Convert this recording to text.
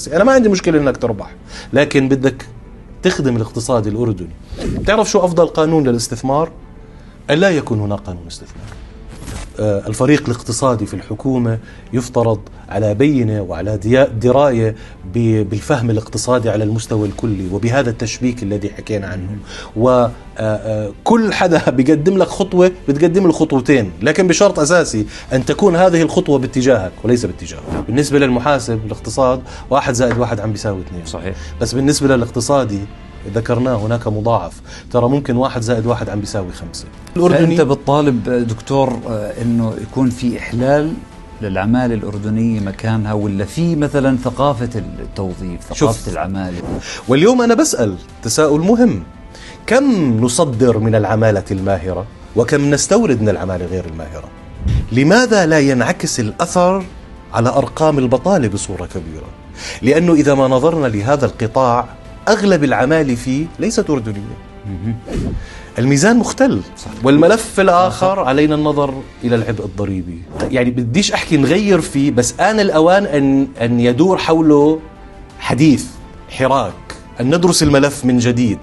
أنا ما عندي مشكلة إنك تربح، لكن بدك تخدم الاقتصاد الأردني. تعرف شو أفضل قانون للاستثمار؟ أن لا يكون هناك قانون استثمار. الفريق الاقتصادي في الحكومة يفترض على بينة وعلى دراية بالفهم الاقتصادي على المستوى الكلي، وبهذا التشبيك الذي حكينا عنه. وكل حدا بيقدم لك خطوة بتقدم له خطوتين، لكن بشرط أساسي أن تكون هذه الخطوة باتجاهك وليس باتجاهك. بالنسبة للمحاسب الاقتصاد 1 زائد 1 عم بيساوي 2. صحيح. بس بالنسبة للاقتصادي ذكرناه هناك مضاعف، ترى ممكن 1 زائد 1 عم بيساوي 5. فأنت بتطالب دكتور أنه يكون في إحلال للعمالة الأردنية مكانها، ولا في مثلا ثقافة التوظيف، ثقافة العمالة؟ واليوم أنا بسأل تساؤل مهم: كم نصدر من العمالة الماهرة وكم نستورد من العمالة غير الماهرة؟ لماذا لا ينعكس الأثر على أرقام البطالة بصورة كبيرة؟ لأنه إذا ما نظرنا لهذا القطاع أغلب العمالة فيه ليست أردنية. الميزان مختل. والملف الآخر علينا النظر إلى العبء الضريبي. يعني بديش أحكي نغير فيه، بس آن الأوان أن يدور حوله حديث، حراك، أن ندرس الملف من جديد.